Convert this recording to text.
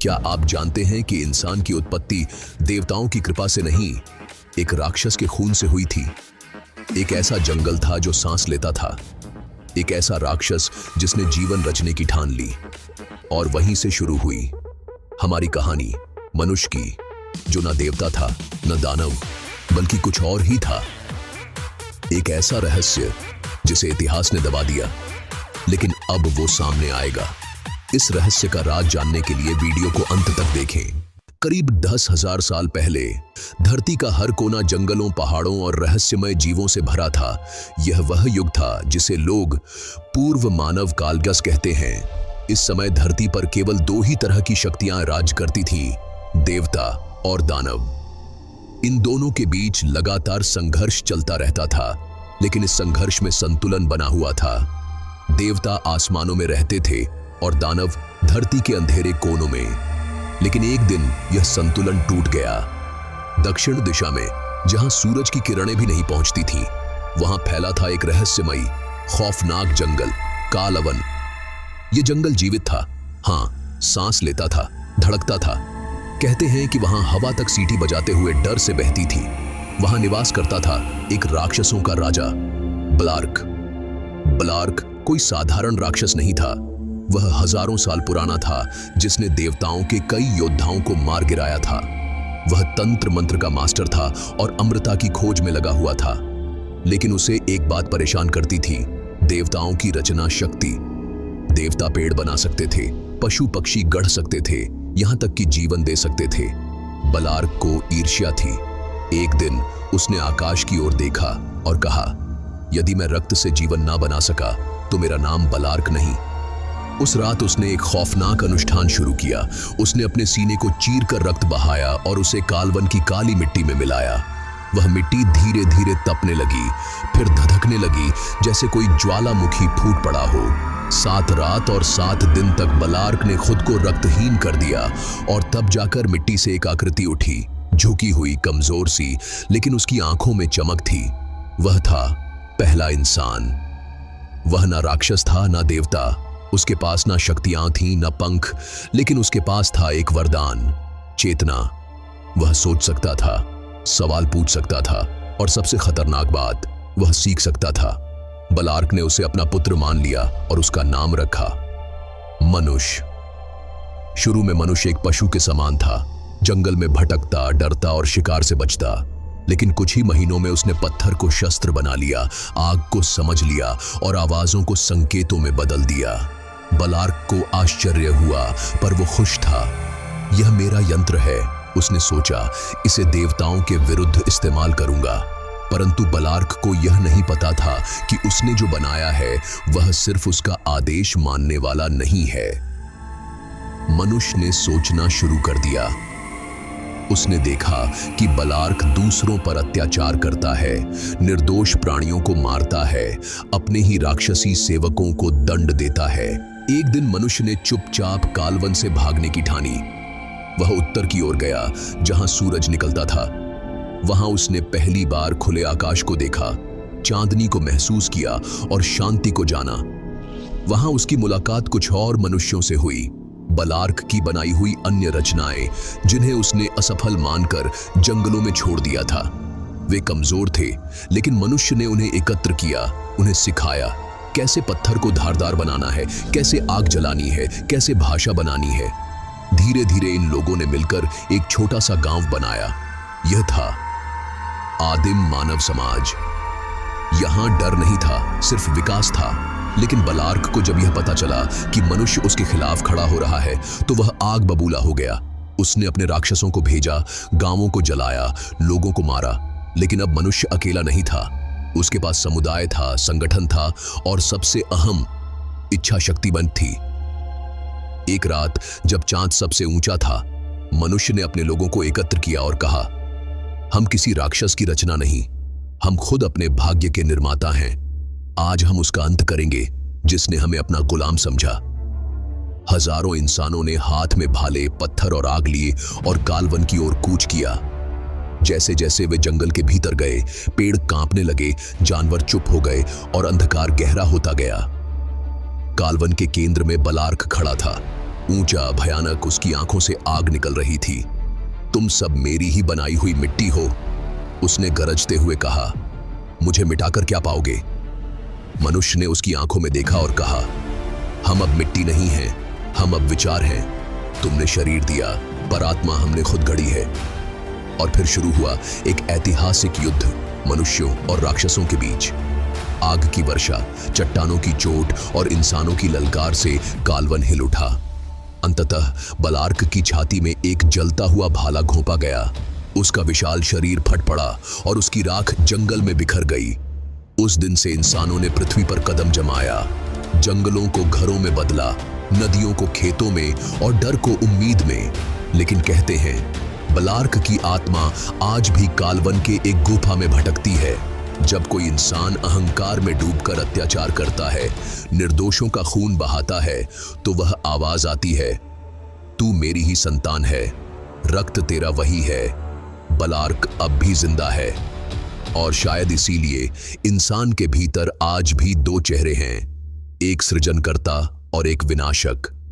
क्या आप जानते हैं कि इंसान की उत्पत्ति देवताओं की कृपा से नहीं, एक राक्षस के खून से हुई थी। एक ऐसा जंगल था जो सांस लेता था, एक ऐसा राक्षस जिसने जीवन रचने की ठान ली। और वहीं से शुरू हुई हमारी कहानी मनुष्य की, जो न देवता था न दानव, बल्कि कुछ और ही था। एक ऐसा रहस्य जिसे इतिहास ने दबा दिया, लेकिन अब वो सामने आएगा। इस रहस्य का राज जानने के लिए वीडियो को अंत तक देखें। करीब 10,000 साल पहले धरती का हर कोना जंगलों, पहाड़ों और रहस्यमय जीवों से भरा था। यह वह युग था जिसे लोग पूर्व मानव कालगस कहते हैं। इस समय धरती पर केवल दो ही तरह की शक्तियां राज करती थीं, देवता और दानव। इन दोनों के बीच लगातार संघर्ष चलता रहता था, लेकिन इस संघर्ष में संतुलन बना हुआ था। देवता आसमानों में रहते थे और दानव धरती के अंधेरे कोनों में। लेकिन एक दिन यह संतुलन टूट गया। दक्षिण दिशा में, जहां सूरज की किरणें भी नहीं पहुंचती थीं, वहां फैला था एक रहस्यमयी, खौफनाक जंगल, कालवन। यह जंगल जीवित था, हाँ, सांस लेता था, धड़कता था। कहते हैं कि वहां हवा तक सीटी बजाते हुए डर से बहती थी। वहां निवास करता था एक राक्षसों का राजा, बलार्क। बलार्क कोई साधारण राक्षस नहीं था। वह हजारों साल पुराना था, जिसने देवताओं के कई योद्धाओं को मार गिराया था। वह तंत्र मंत्र का मास्टर था और अमृता की खोज में लगा हुआ था। लेकिन उसे एक बात परेशान करती थी, देवताओं की रचना शक्ति। देवता पेड़ बना सकते थे, पशु पक्षी गढ़ सकते थे, यहां तक कि जीवन दे सकते थे। बलार्क को ईर्ष्या थी। एक दिन उसने आकाश की ओर देखा और कहा, यदि मैं रक्त से जीवन ना बना सका तो मेरा नाम बलार्क नहीं। उस रात उसने एक खौफनाक अनुष्ठान शुरू किया। उसने अपने सीने को चीर कर रक्त बहाया और उसे कालवन की काली मिट्टी में मिलाया। वह मिट्टी धीरे धीरे तपने लगी, फिर धधकने लगी जैसे कोई ज्वालामुखी फूट पड़ा हो। 7 रात और 7 दिन तक बलार्क ने खुद को रक्तहीन कर दिया, और तब जाकर मिट्टी से एक आकृति उठी, झुकी हुई, कमजोर सी, लेकिन उसकी आंखों में चमक थी। वह था पहला इंसान। वह ना राक्षस था ना देवता। उसके पास ना शक्तियां थीं ना पंख, लेकिन उसके पास था एक वरदान, चेतना। वह सोच सकता था, सवाल पूछ सकता था, और सबसे खतरनाक बात, वह सीख सकता था। बलार्क ने उसे अपना पुत्र मान लिया और उसका नाम रखा मनुष्य। शुरू में मनुष्य एक पशु के समान था, जंगल में भटकता, डरता और शिकार से बचता। लेकिन कुछ ही महीनों में उसने पत्थर को शस्त्र बना लिया, आग को समझ लिया और आवाजों को संकेतों में बदल दिया। बलार्क को आश्चर्य हुआ, पर वो खुश था। यह मेरा यंत्र है, उसने सोचा, इसे देवताओं के विरुद्ध इस्तेमाल करूंगा। परंतु बलार्क को यह नहीं पता था कि उसने जो बनाया है वह सिर्फ उसका आदेश मानने वाला नहीं है। मनुष्य ने सोचना शुरू कर दिया। उसने देखा कि बलार्क दूसरों पर अत्याचार करता है, निर्दोष प्राणियों को मारता है, अपने ही राक्षसी सेवकों को दंड देता है। एक दिन मनुष्य ने चुपचाप कालवन से भागने की ठानी। वह उत्तर की ओर गया, जहां सूरज निकलता था। वहां उसने पहली बार खुले आकाश को देखा, चांदनी को महसूस किया और शांति को जाना। वहां उसकी मुलाकात कुछ और मनुष्यों से हुई, बलार्क की बनाई हुई अन्य रचनाएं, जिन्हें उसने असफल मानकर जंगलों में छोड़ दिया था। वे कमजोर थे, लेकिन मनुष्य ने उन्हें एकत्र किया, उन्हें सिखाया कैसे पत्थर को धारदार बनाना है, कैसे आग जलानी है, कैसे भाषा बनानी है। धीरे धीरे इन लोगों ने मिलकर एक छोटा सा गांव बनाया। यह था आदिम मानव समाज। यहां डर नहीं था, सिर्फ विकास था। लेकिन बलार्क को जब यह पता चला कि मनुष्य उसके खिलाफ खड़ा हो रहा है, तो वह आग बबूला हो गया। उसने अपने राक्षसों को भेजा, गांवों को जलाया, लोगों को मारा। लेकिन अब मनुष्य अकेला नहीं था। उसके पास समुदाय था, संगठन था और सबसे अहम, इच्छा शक्तिमंत थी। एक रात जब चांद सबसे ऊंचा था, मनुष्य ने अपने लोगों को एकत्र किया और कहा, हम किसी राक्षस की रचना नहीं, हम खुद अपने भाग्य के निर्माता हैं। आज हम उसका अंत करेंगे जिसने हमें अपना गुलाम समझा। हजारों इंसानों ने हाथ में भाले, पत्थर और आग लिए और कालवन की ओर कूच किया। जैसे जैसे वे जंगल के भीतर गए, पेड़ कांपने लगे, जानवर चुप हो गए और अंधकार गहरा होता गया। कालवन के केंद्र में बलार्क खड़ा था। ऊंचा भयानक, उसकी आंखों से आग निकल रही थी। तुम सब मेरी ही बनाई हुई मिट्टी हो, उसने गरजते हुए कहा। मुझे मिटाकर क्या पाओगे? मनुष्य ने उसकी आंखों में देखा और कहा, हम अब मिट्टी नहीं हैं, हम अब विचार हैं। तुमने शरीर दिया, पर आत्मा हमने खुद गढ़ी है। और फिर शुरू हुआ एक ऐतिहासिक युद्ध मनुष्यों और राक्षसों के बीच। आग की वर्षा, चट्टानों की चोट और इंसानों की ललकार से कालवन हिल उठा। अंततः बलार्क की छाती में एक जलता हुआ भाला घोंपा गया। उसका विशाल शरीर फट पड़ा और उसकी राख जंगल में बिखर गई। उस दिन से इंसानों ने पृथ्वी पर कदम जमाया, जंगलों को घरों में बदला, नदियों को खेतों में और डर को उम्मीद में। लेकिन कहते हैं, बलार्क की आत्मा आज भी कालवन के एक गुफा में भटकती है। जब कोई इंसान अहंकार में डूबकर अत्याचार करता है, निर्दोषों का खून बहाता है, तो वह आवाज आती है, तू मेरी ही संतान है, रक्त तेरा वही है। बलार्क अब भी जिंदा है, और शायद इसीलिए इंसान के भीतर आज भी दो चेहरे हैं, एक सृजनकर्ता और एक विनाशक।